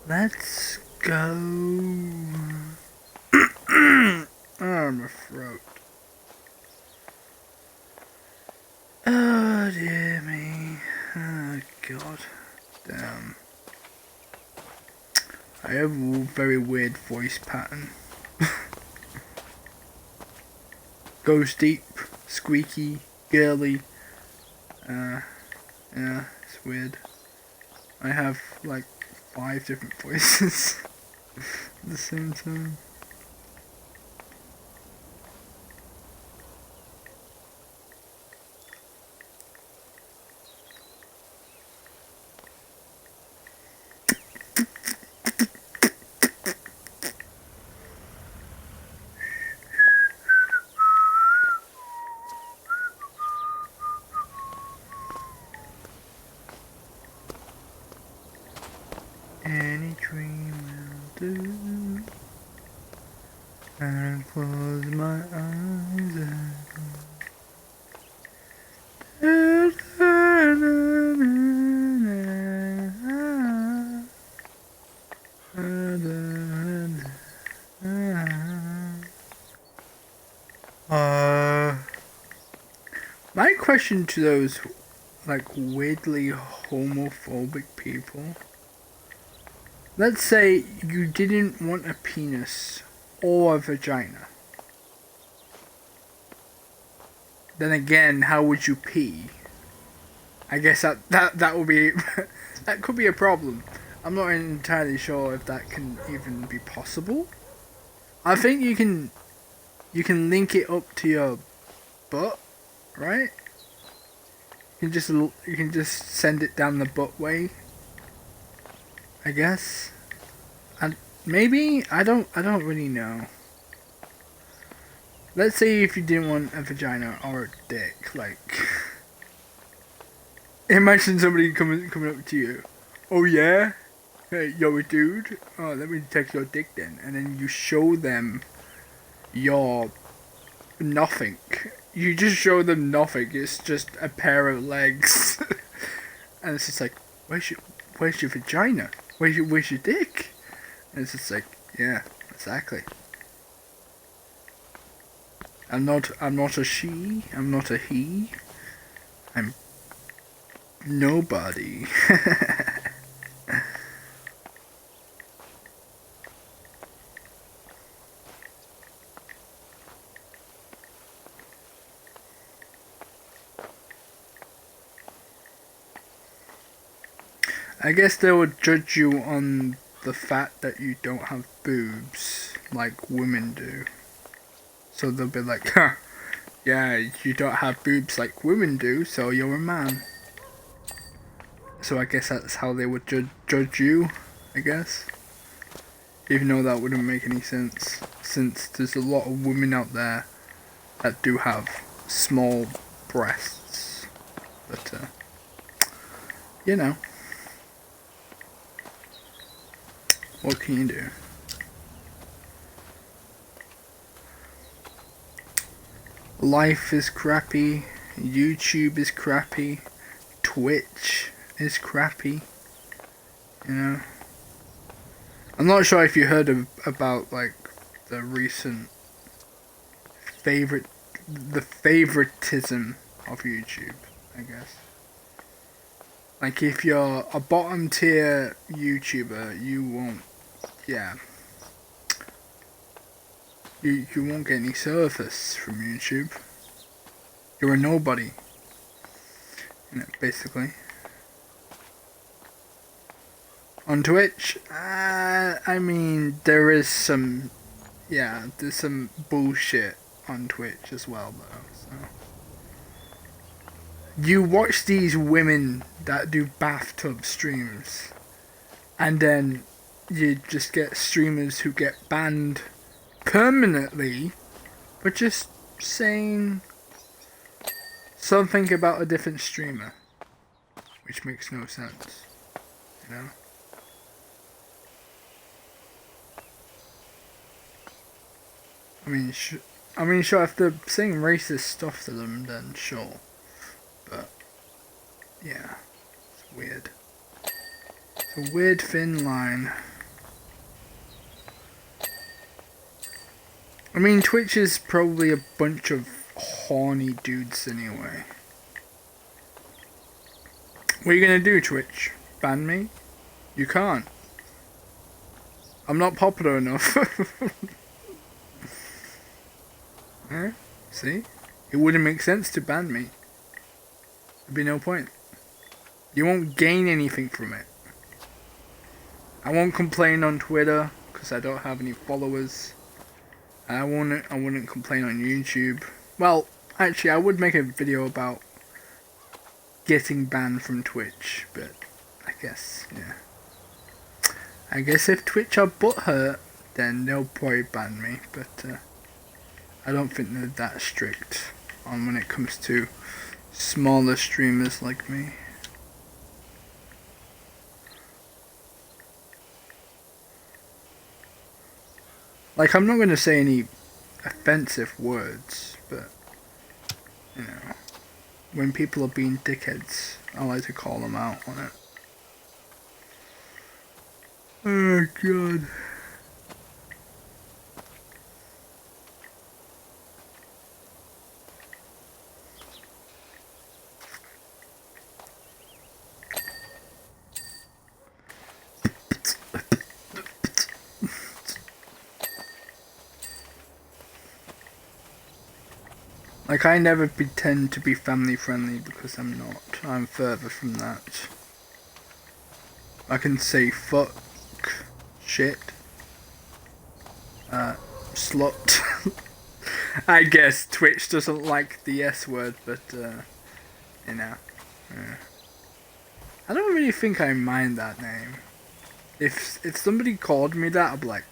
Let's go. Oh, my throat. Oh dear me. Oh god. Damn. I have a very weird voice pattern. Goes deep, squeaky, girly. Yeah, it's weird. I have like 5 different voices at the same time. Any dream will do. And close my eyes and my question to those like weirdly homophobic people. Let's say you didn't want a penis or a vagina. Then again, how would you pee? I guess that would be that could be a problem. I'm not entirely sure if that can even be possible. I think you can link it up to your butt, right? You can just send it down the butt way. I guess. And maybe I don't really know. Let's say if you didn't want a vagina or a dick, like imagine somebody coming up to you. Oh yeah? Hey, you're a dude? Oh, let me take your dick then. And then you show them your nothing. You just show them nothing. It's just a pair of legs. And it's just like, where's your vagina? Where's your dick? And it's just like, yeah, exactly. I'm not a she, I'm not a he. I'm nobody. I guess they would judge you on the fact that you don't have boobs like women do. So they'll be like, huh, yeah, you don't have boobs like women do, so you're a man. So I guess that's how they would judge you, I guess. Even though that wouldn't make any sense, since there's a lot of women out there that do have small breasts. But, you know. What can you do? Life is crappy, YouTube is crappy, Twitch is crappy, you know. I'm not sure if you heard about like the recent the favoritism of YouTube, I guess. Like if you're a bottom tier YouTuber, you won't, yeah. You won't get any service from YouTube. You're a nobody. You know, basically. On Twitch, I mean, there is some, yeah, there's some bullshit on Twitch as well, though. So you watch these women that do bathtub streams, and then you just get streamers who get banned permanently for just saying something about a different streamer, which makes no sense, you know? I mean, sure, if they're saying racist stuff to them, then sure. But, yeah, it's weird. It's a weird thin line. I mean, Twitch is probably a bunch of horny dudes anyway. What are you gonna do, Twitch? Ban me? You can't. I'm not popular enough. Eh? See? It wouldn't make sense to ban me. There'd be no point. You won't gain anything from it. I won't complain on Twitter because I don't have any followers. I wouldn't complain on YouTube. Well, actually, I would make a video about getting banned from Twitch, but I guess, yeah. I guess if Twitch are butthurt, then they'll probably ban me, but I don't think they're that strict on when it comes to smaller streamers like me. Like, I'm not going to say any offensive words, but, you know, when people are being dickheads, I like to call them out on it. Oh, God. Like, I never pretend to be family friendly because I'm not. I'm further from that. I can say fuck, shit, slut. I guess Twitch doesn't like the S word, but, you know. I don't really think I mind that name. If somebody called me that, I'd be like,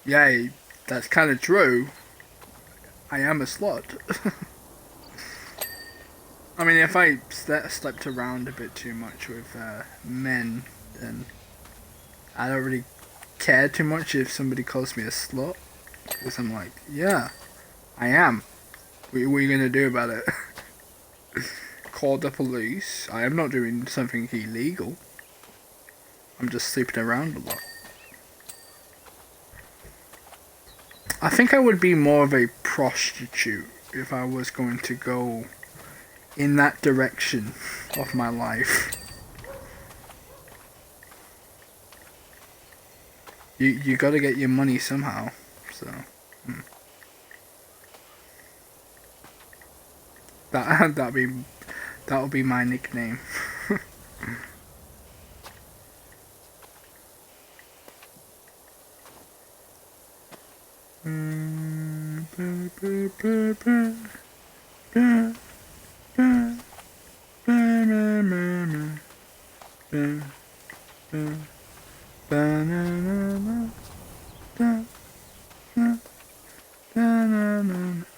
yeah, that's kind of true. I am a slut. I mean, if I slept around a bit too much with men, then I don't really care too much if somebody calls me a slut. Because I'm like, yeah, I am. What are you going to do about it? Call the police. I am not doing something illegal. I'm just sleeping around a lot. I think I would be more of a prostitute if I was going to go in that direction of my life. You gotta get your money somehow, so that'll be my nickname.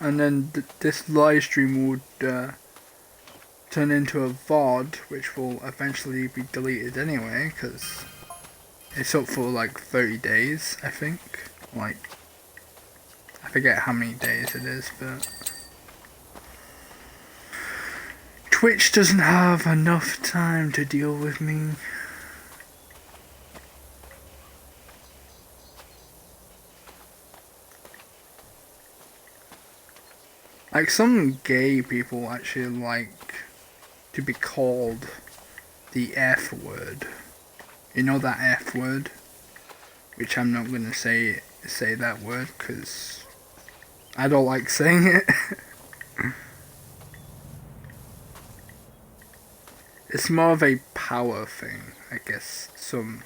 And then this live stream would turn into a VOD, which will eventually be deleted anyway, because it's up for like 30 days, I think. Like, I forget how many days it is, but Twitch doesn't have enough time to deal with me. Like, some gay people actually like to be called the F word. You know that F word? Which I'm not gonna say that word because I don't like saying it. It's more of a power thing, I guess. Some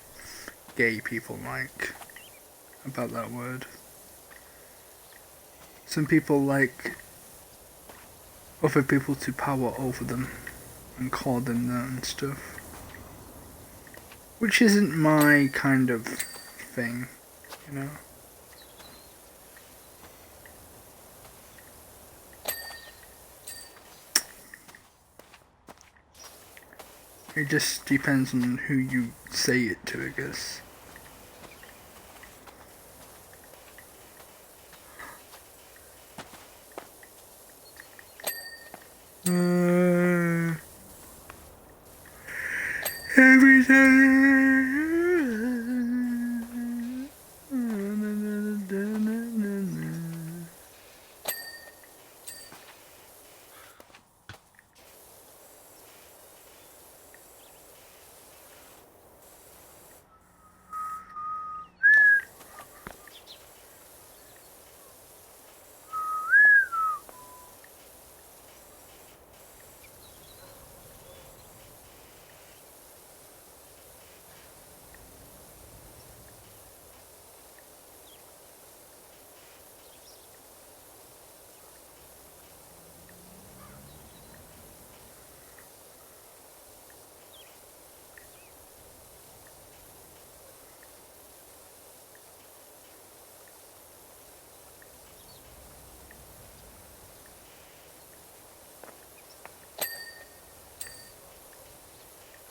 gay people like about that word. Some people like other people to power over them and call them that and stuff. Which isn't my kind of thing, you know? It just depends on who you say it to, I guess. Every time.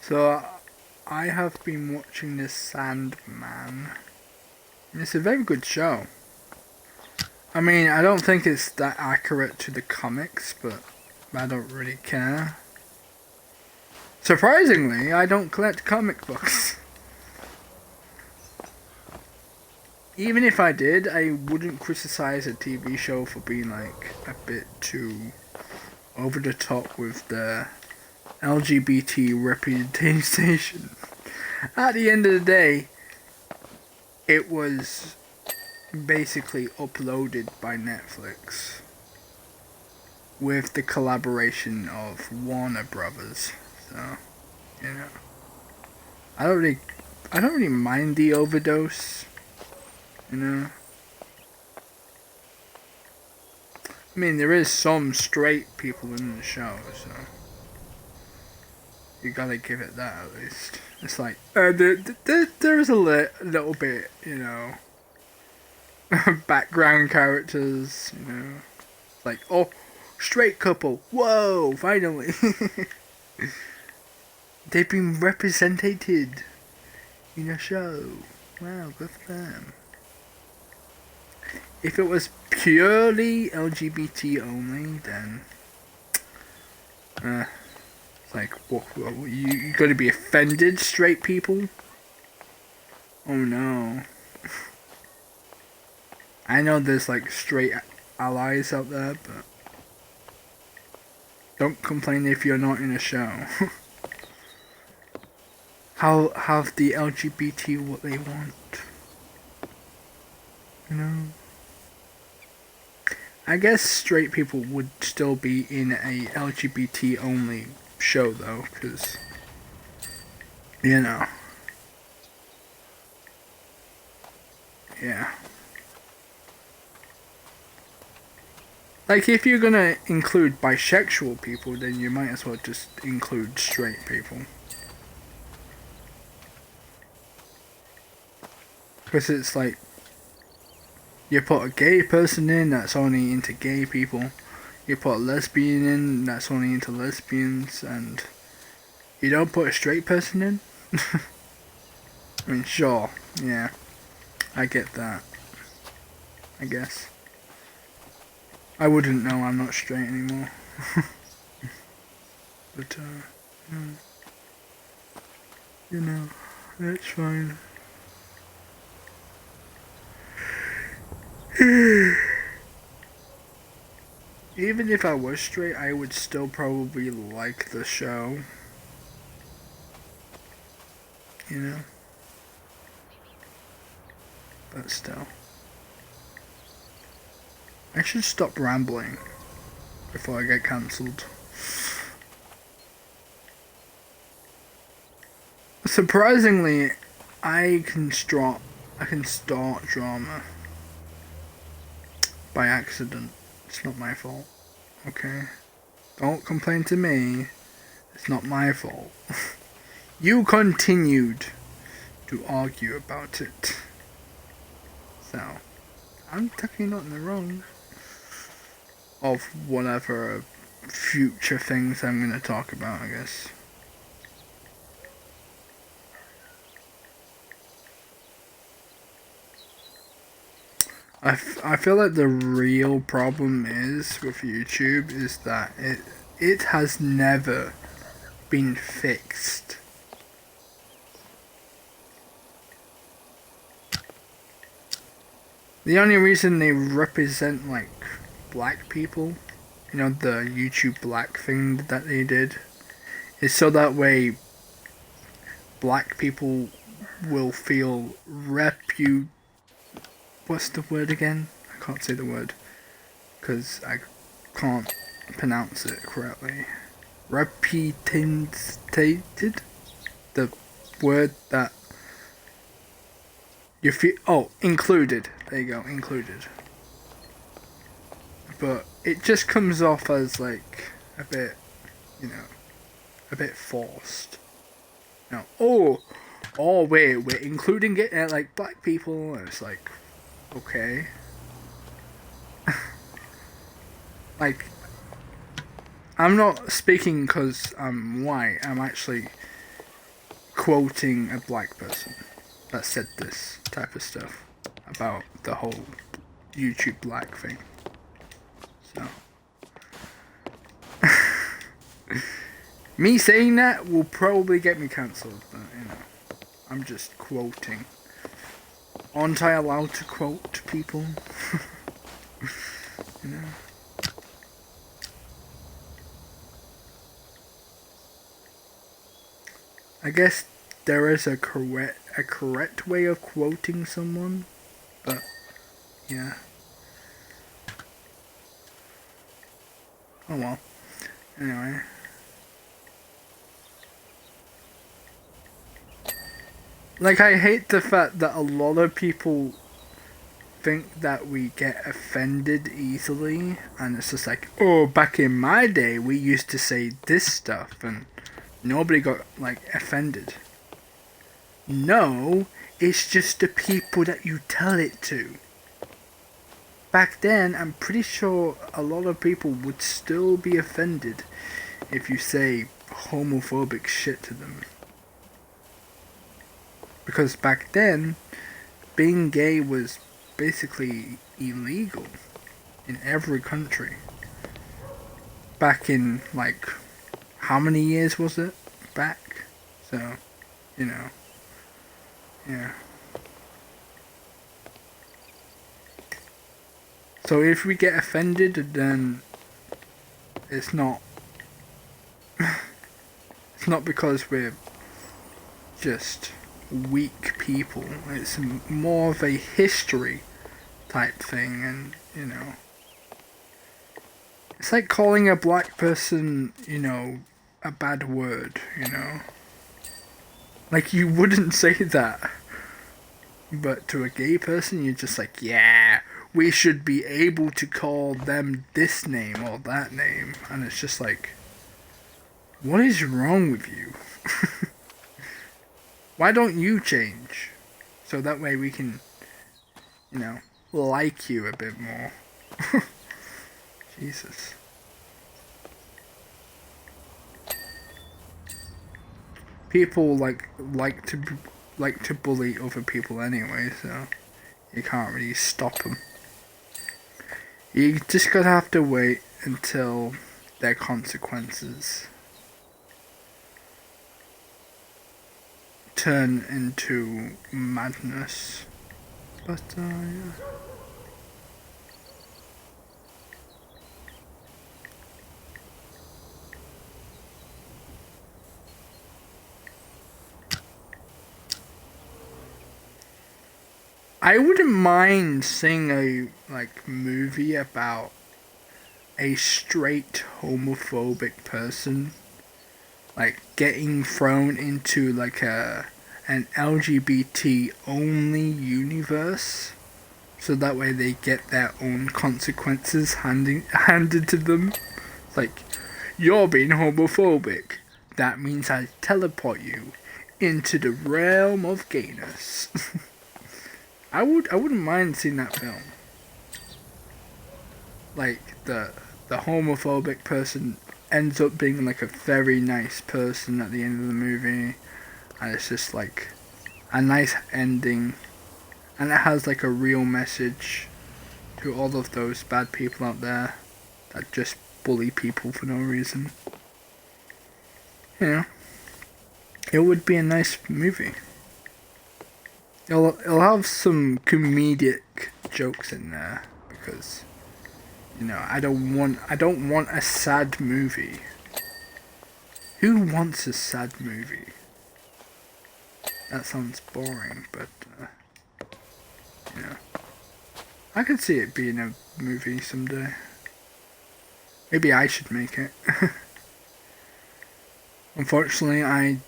So, I have been watching this Sandman. It's a very good show. I mean, I don't think it's that accurate to the comics, but I don't really care. Surprisingly, I don't collect comic books. Even if I did, I wouldn't criticize a TV show for being like a bit too over the top with the LGBT representation. At the end of the day, it was basically uploaded by Netflix with the collaboration of Warner Brothers. So, you know, I don't really mind the overdose. You know, I mean, there is some straight people in the show, so you gotta give it that at least. It's like there is a little bit, you know, background characters, you know, like, oh, straight couple, whoa, finally. They've been represented in a show. Wow, good for them. If it was purely LGBT only, then it's like, what, you gotta be offended, straight people? Oh no. I know there's like straight allies out there, but don't complain if you're not in a show. How have the LGBT what they want? You know? I guess straight people would still be in a LGBT only show though, because, you know. Yeah. Like, if you're gonna include bisexual people, then you might as well just include straight people. Because it's like, you put a gay person in, that's only into gay people. You put a lesbian in, that's only into lesbians, and you don't put a straight person in? I mean, sure, yeah, I get that, I guess. I wouldn't know, I'm not straight anymore. But, you know, that's fine. Even if I was straight, I would still probably like the show. You know? But still. I should stop rambling before I get cancelled. Surprisingly, I can start drama by accident. It's not my fault. Okay? Don't complain to me. It's not my fault. You continued to argue about it. So, I'm technically not in the wrong of whatever future things I'm going to talk about, I guess. I feel like the real problem is with YouTube is that it has never been fixed. The only reason they represent like black people, you know, the YouTube black thing that they did, is so that way black people will feel what's the word again? I can't say the word because I can't pronounce it correctly. Reputed, the word that you feel. Oh, included. There you go, included. But it just comes off as like a bit, you know, a bit forced. You know, oh wait, we're including it like black people. And it's like, okay. Like, I'm not speaking because I'm white. I'm actually quoting a black person that said this type of stuff about the whole YouTube black thing. So, me saying that will probably get me cancelled, but you know, I'm just quoting. Aren't I allowed to quote people? You know. I guess there is a correct way of quoting someone, but yeah. Oh well. Anyway. Like, I hate the fact that a lot of people think that we get offended easily, and it's just like, oh, back in my day we used to say this stuff and nobody got like offended. No, it's just the people that you tell it to. Back then, I'm pretty sure a lot of people would still be offended if you say homophobic shit to them. Because back then, being gay was basically illegal in every country. Back in, like, how many years was it back? So, you know, yeah. So if we get offended, then it's not it's not because we're just weak people. It's more of a history type thing, and you know, it's like calling a black person, you know, a bad word, you know. Like, you wouldn't say that, but to a gay person, you're just like, yeah, we should be able to call them this name or that name, and it's just like, what is wrong with you? Why don't you change? So that way we can, you know, like you a bit more. Jesus. People like to bully other people anyway, so you can't really stop them. You just gotta have to wait until their consequences turn into madness. But yeah. I wouldn't mind seeing a movie about a straight homophobic person like getting thrown into like an LGBT only universe, so that way they get their own consequences handed to them. Like, you're being homophobic. That means I teleport you into the realm of gayness. I wouldn't mind seeing that film. Like the homophobic person ends up being like a very nice person at the end of the movie, and it's just like a nice ending, and it has like a real message to all of those bad people out there that just bully people for no reason. You know, it would be a nice movie. It'll have some comedic jokes in there because, you know, I don't want a sad movie. Who wants a sad movie? That sounds boring, but you know, I could see it being a movie someday. Maybe I should make it. Unfortunately, I'm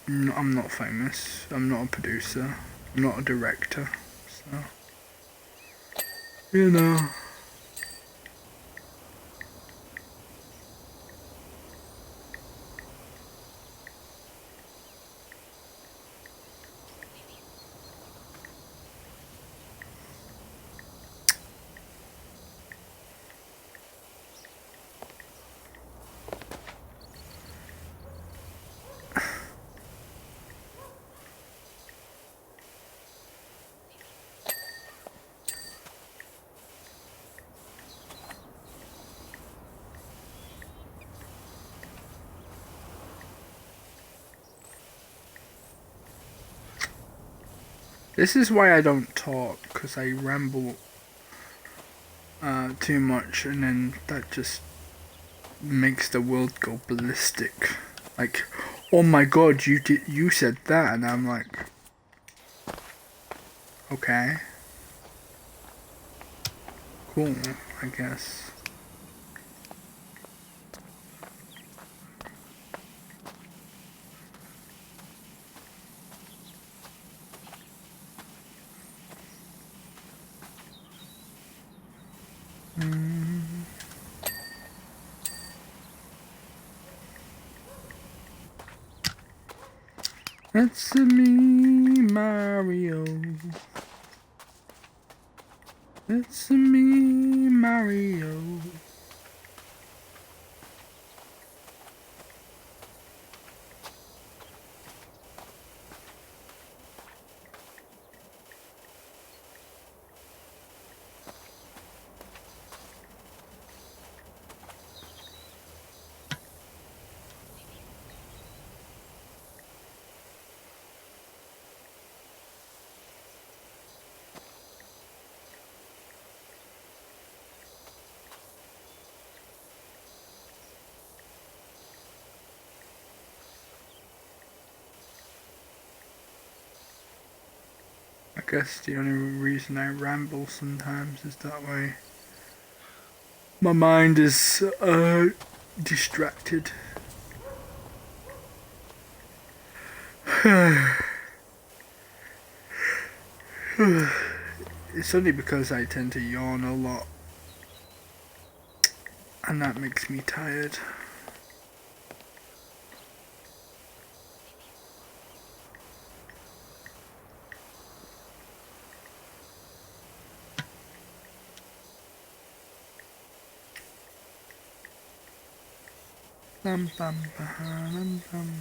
not famous. I'm not a producer. I'm not a director. So, you know. This is why I don't talk, because I ramble too much, and then that just makes the world go ballistic. Like, oh my god, you said that, and I'm like, okay, cool, I guess. It's me, Mario. It's me, Mario. I guess the only reason I ramble sometimes is that way my mind is distracted. It's only because I tend to yawn a lot, and that makes me tired. Bum, bum, bum, bum.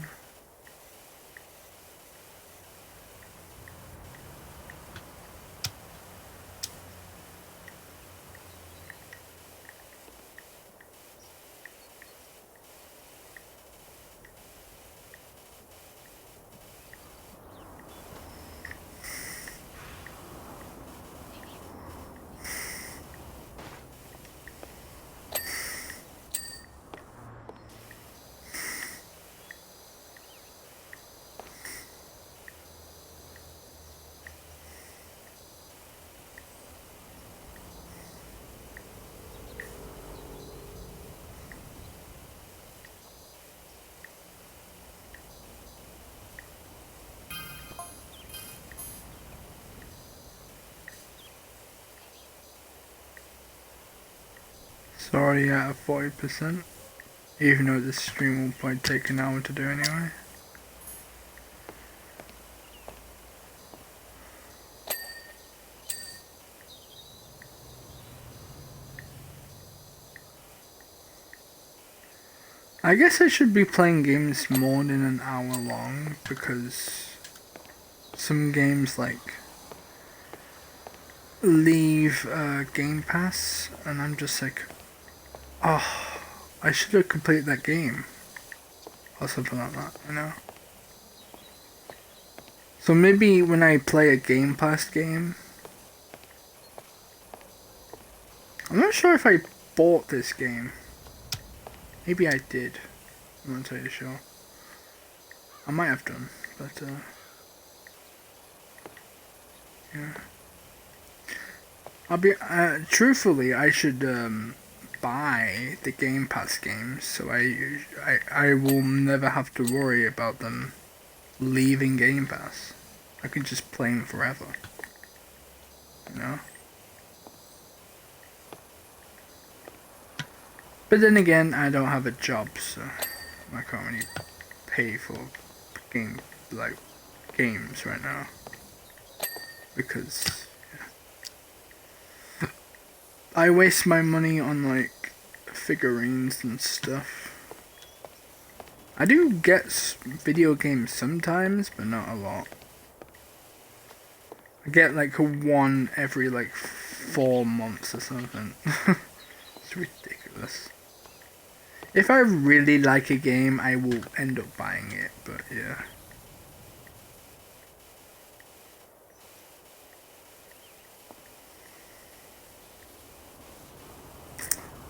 already at 40%. Even though this stream will probably take an hour to do anyway. I guess I should be playing games more than an hour long, because some games like leave Game Pass and I'm just like, oh, I should have completed that game or something like that, you know. So maybe when I play a Game Pass game, I'm not sure if I bought this game. Maybe I did. I'm not entirely sure. I might have done, but yeah. I'll be truthfully, I should buy the Game Pass games, so I will never have to worry about them leaving Game Pass. I can just play them forever. You know. But then again, I don't have a job, so I can't really pay for games right now, because yeah. I waste my money on like figurines and stuff. I do get video games sometimes, but not a lot. I get like one every like 4 months or something. It's ridiculous. If I really like a game, I will end up buying it, but yeah.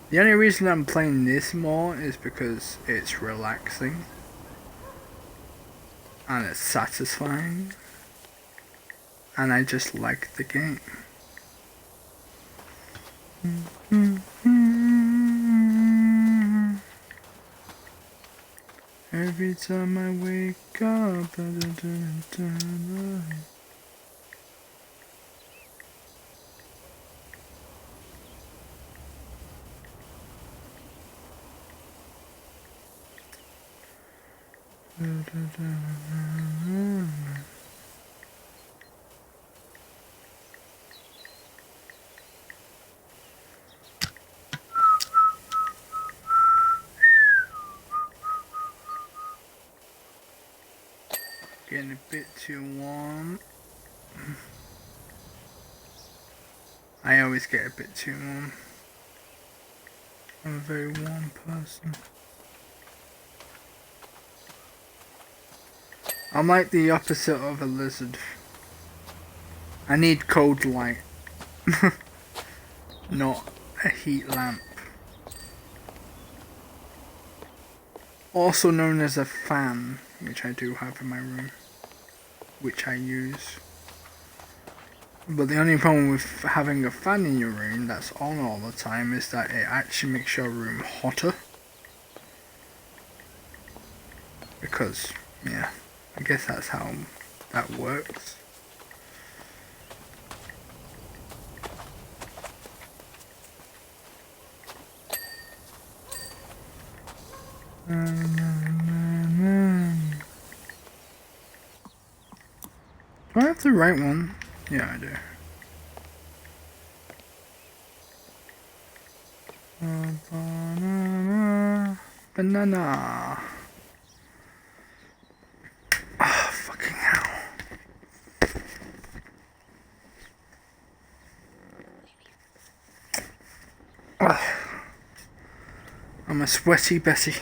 The only reason I'm playing this more is because it's relaxing. And it's satisfying. And I just like the game. Every time I wake up, getting a bit too warm. I always get a bit too warm. I'm a very warm person. I'm like the opposite of a lizard. I need cold light, not a heat lamp. Also known as a fan, which I do have in my room, which I use. But the only problem with having a fan in your room that's on all the time is that it actually makes your room hotter. Because, yeah, I guess that's how that works. Do I have the right one? Yeah, I do. Banana. Oh, fucking hell. Oh. I'm a sweaty Bessie.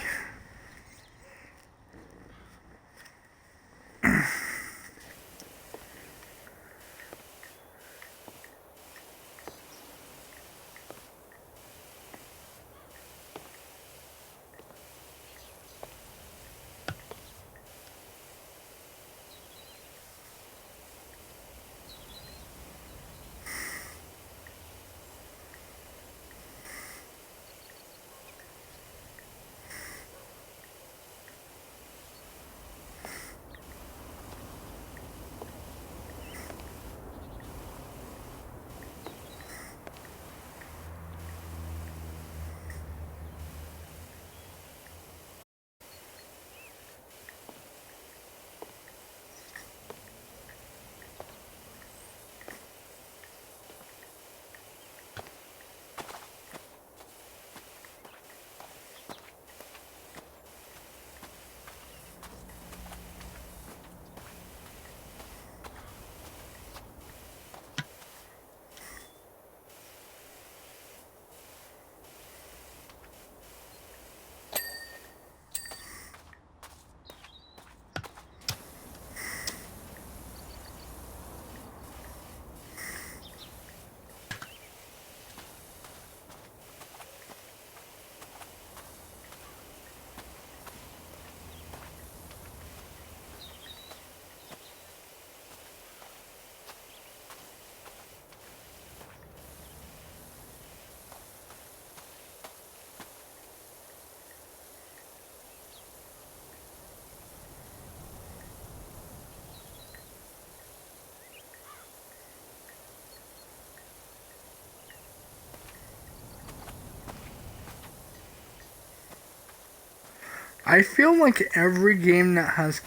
I feel like every game that has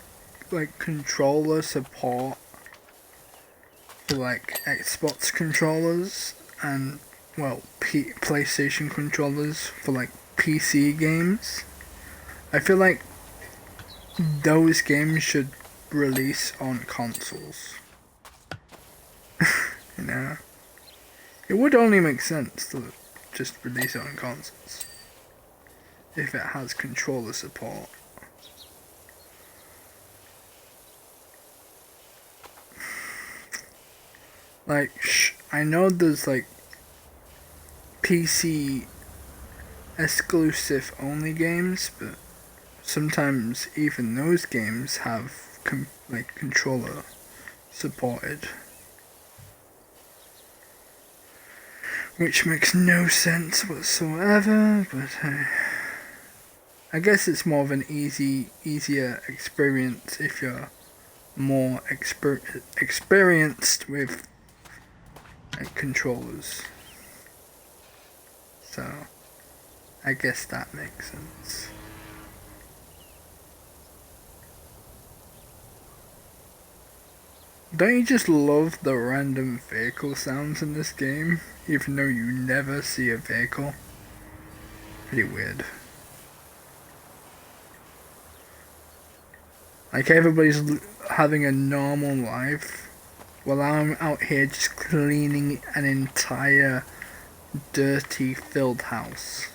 like controller support for like Xbox controllers and well PlayStation controllers for like PC games, I feel like those games should release on consoles. You know, it would only make sense to just release it on consoles if it has controller support. Like, I know there's like PC exclusive only games, but sometimes even those games have like controller supported, which makes no sense whatsoever. But I guess it's more of an easier experience if you're more experienced with like, controllers. So I guess that makes sense. Don't you just love the random vehicle sounds in this game, even though you never see a vehicle? Pretty weird. Like everybody's having a normal life, while I'm out here just cleaning an entire dirty, filled house.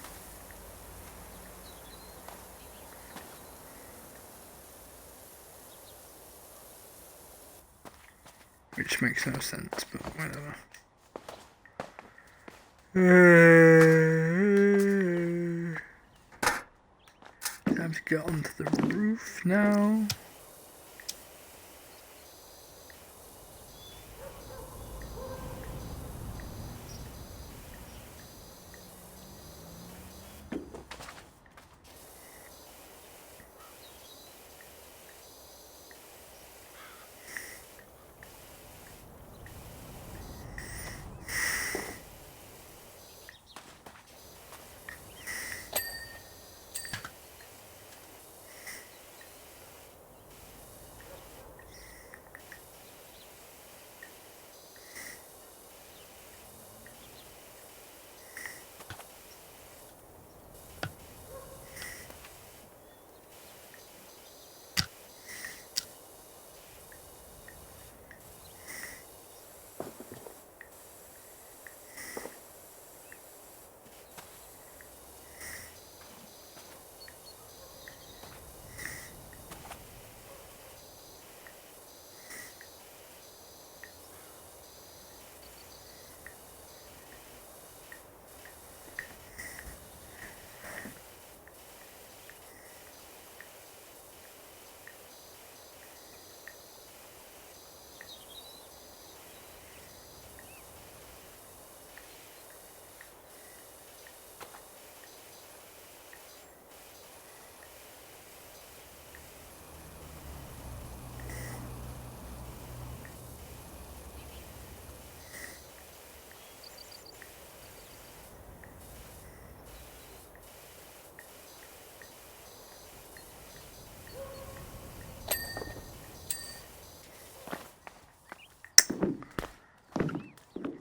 Which makes no sense, but whatever. Time to get onto the roof now.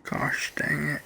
Gosh dang it.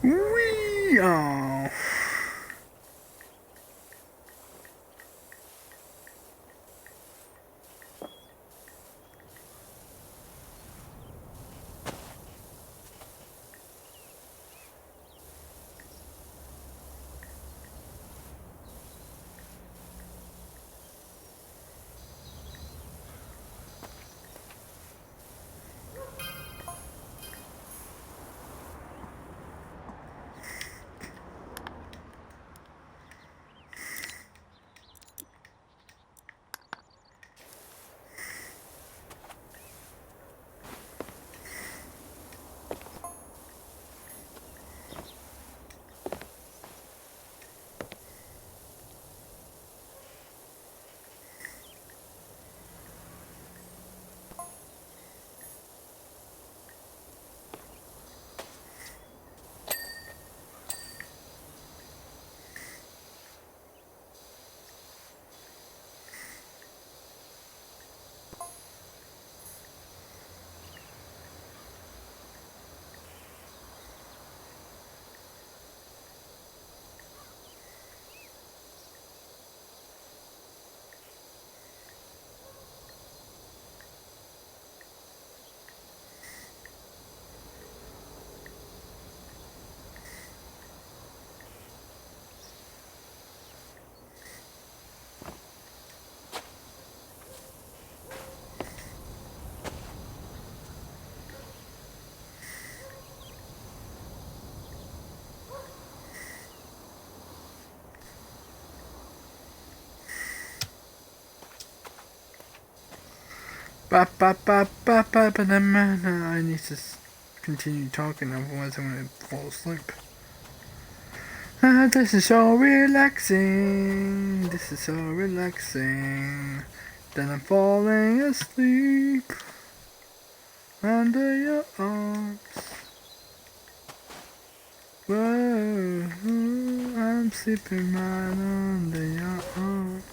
Wee! Oh. Ba ba ba ba ba ba da man. I need to continue talking, otherwise I'm gonna fall asleep. This is so relaxing. This is so relaxing. Then I'm falling asleep under your arms. Whoa, I'm sleeping right under your arms.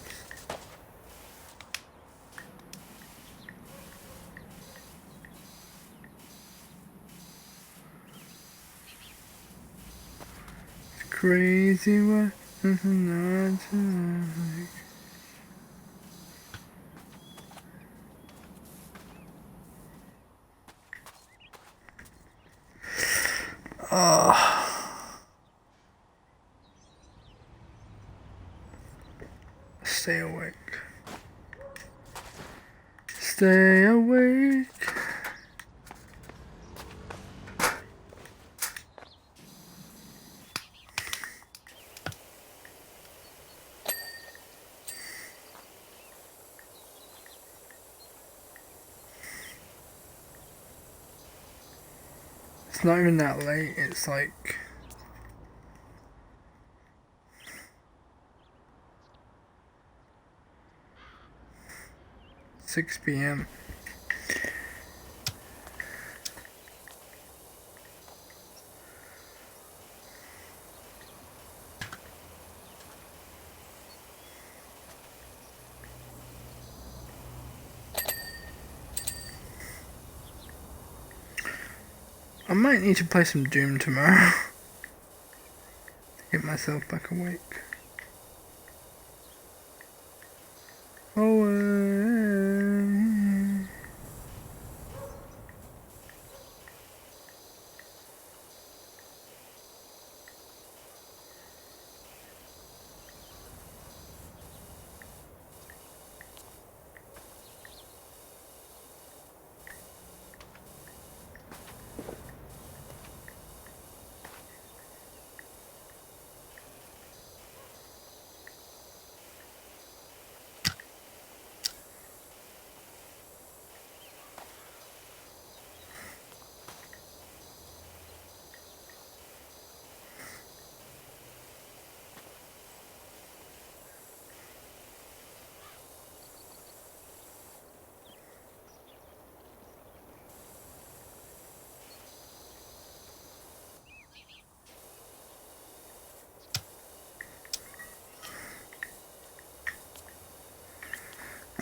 Crazy what is not like. Stay awake. Stay awake. It's not even that late, it's like 6 p.m. I might need to play some Doom tomorrow to get myself back awake.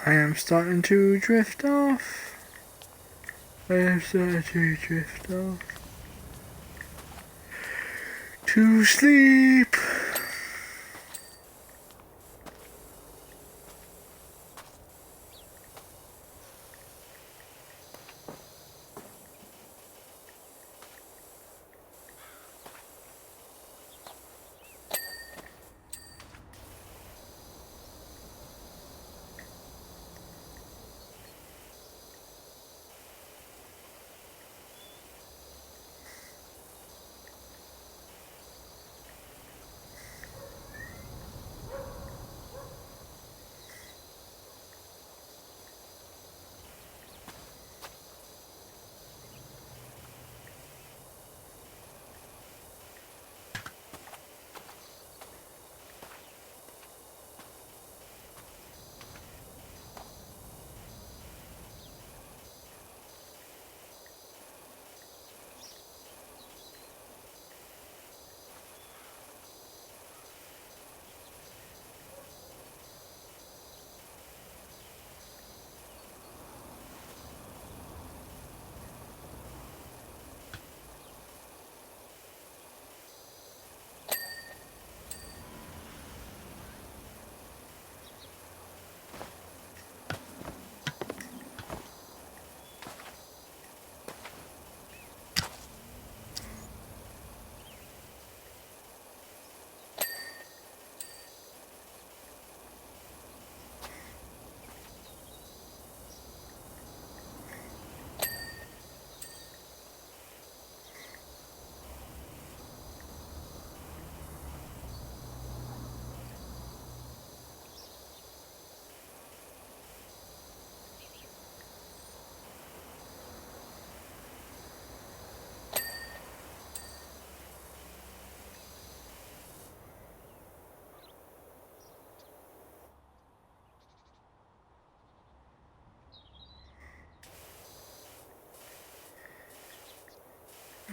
I am starting to drift off. I am starting to drift off. to sleep.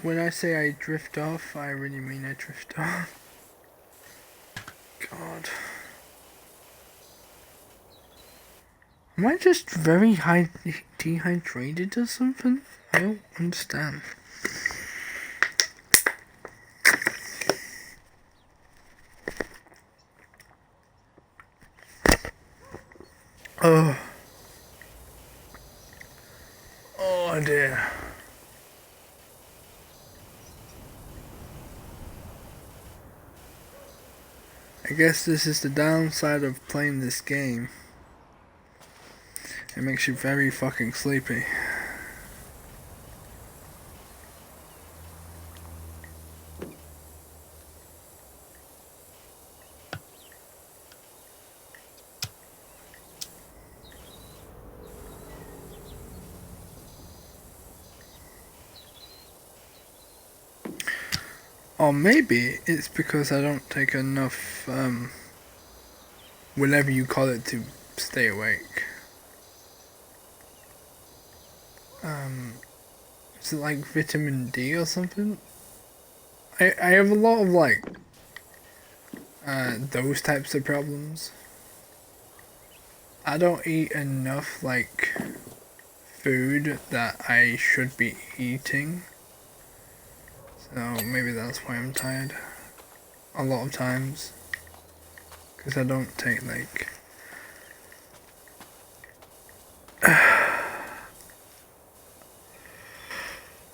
When I say I drift off, I really mean I drift off. God. Am I just very dehydrated or something? I don't understand. Oh. Oh dear. I guess this is the downside of playing this game. It makes you very fucking sleepy. Or maybe it's because I don't take enough, whatever you call it, to stay awake. Is it like vitamin D or something? I have a lot of like, those types of problems. I don't eat enough like food that I should be eating. So maybe that's why I'm tired. A lot of times. Because I don't take like...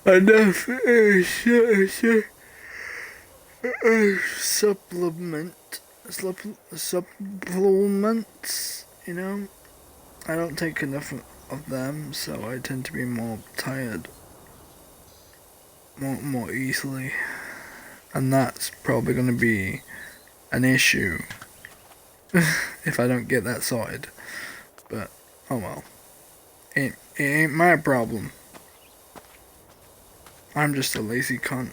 enough supplements, you know? I don't take enough of them, so I tend to be more tired more easily. And that's probably going to be an issue if I don't get that sorted. But, oh well. It ain't my problem. I'm just a lazy cunt.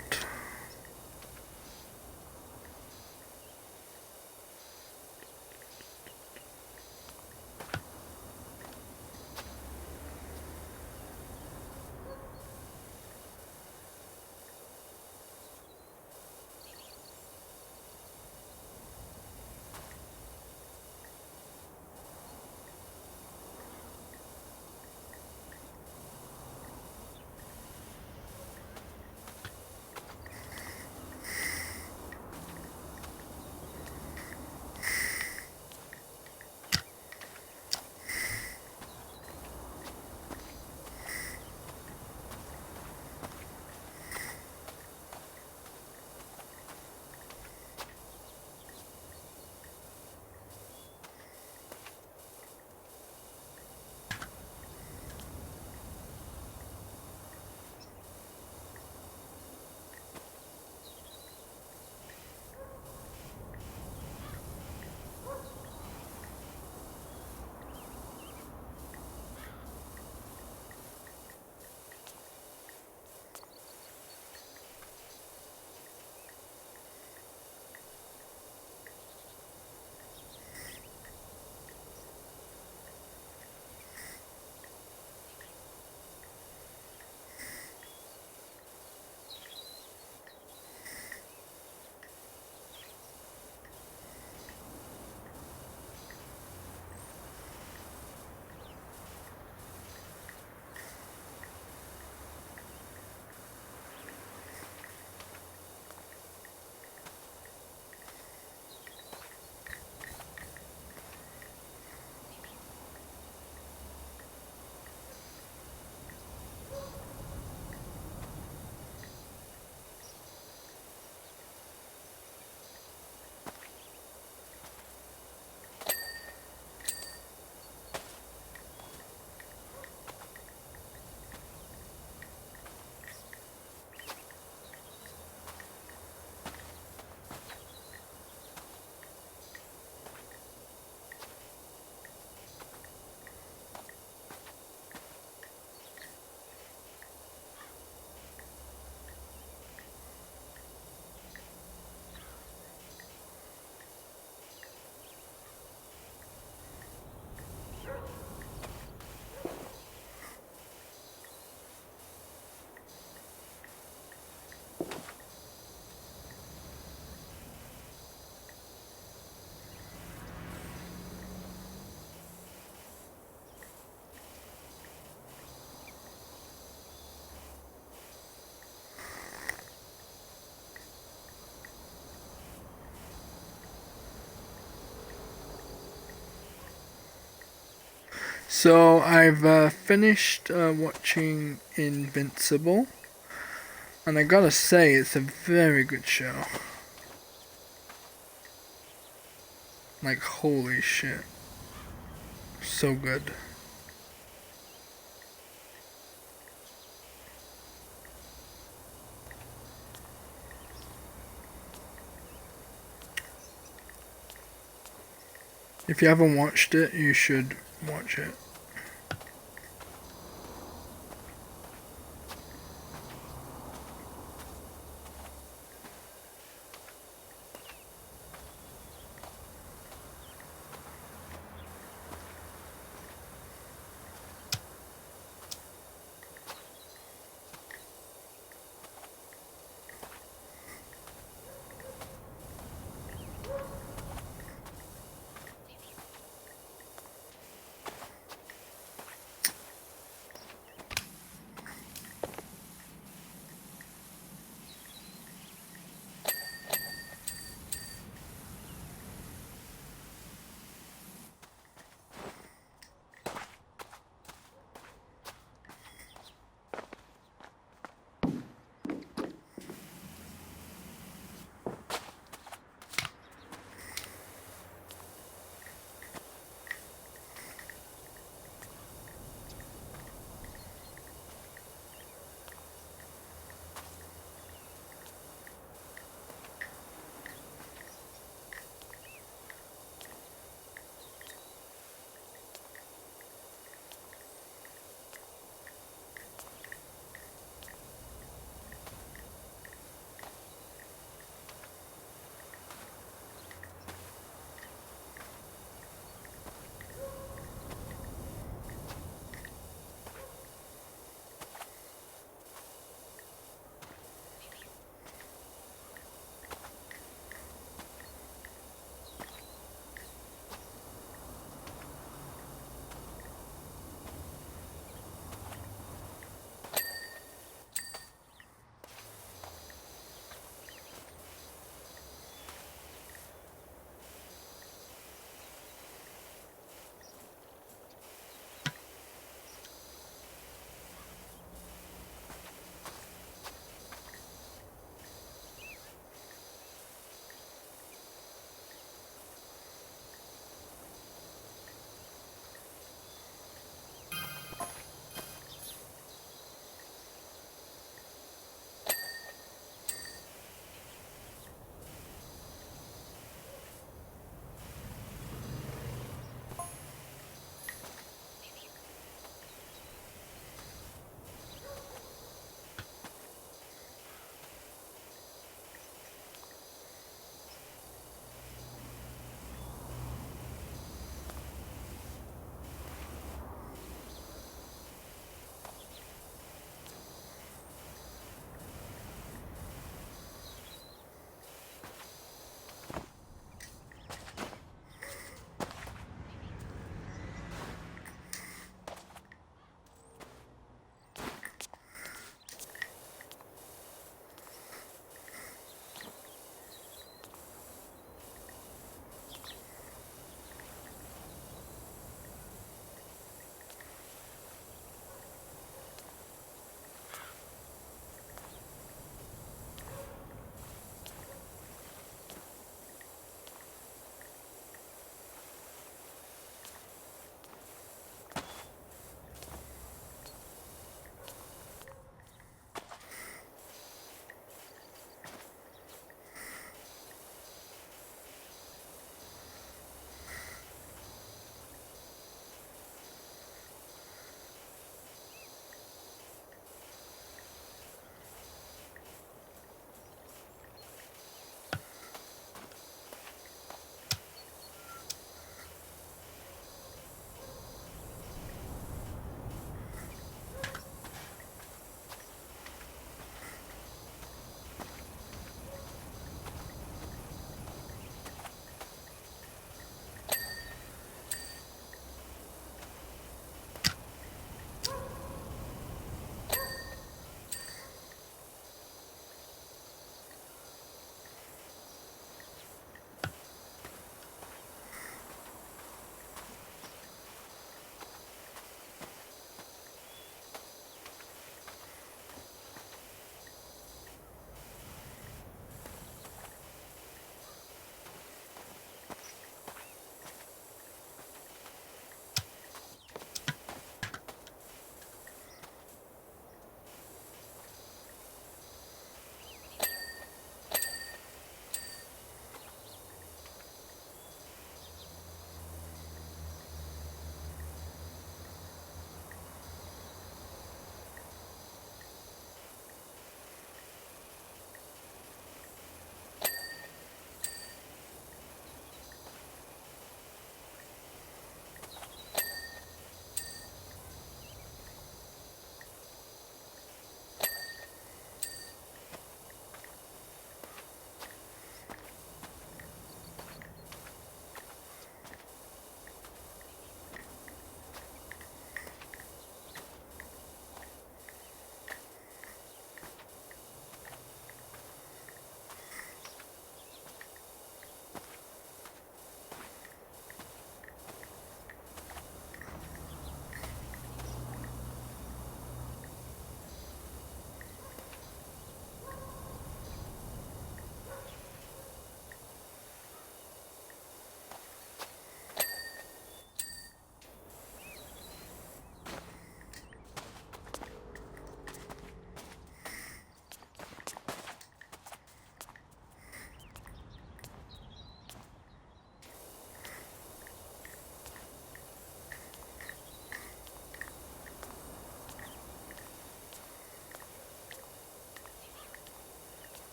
So I've finished watching Invincible, and I gotta say it's a very good show. Like holy shit, so good. If you haven't watched it, you should watch it.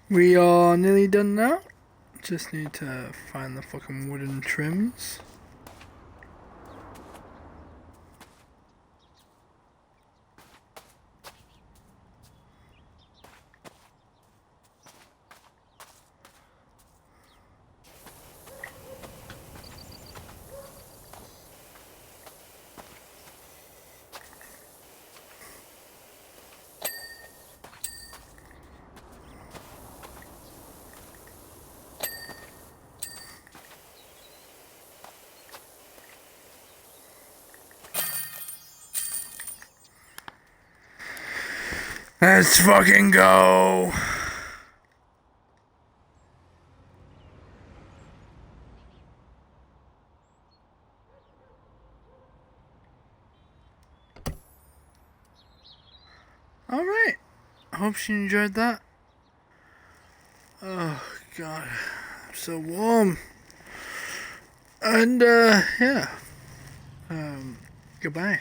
We are nearly done now. Just need to find the fucking wooden trims. Let's fucking go. Alright. I hope you enjoyed that. Oh god. I'm so warm. And yeah. Goodbye.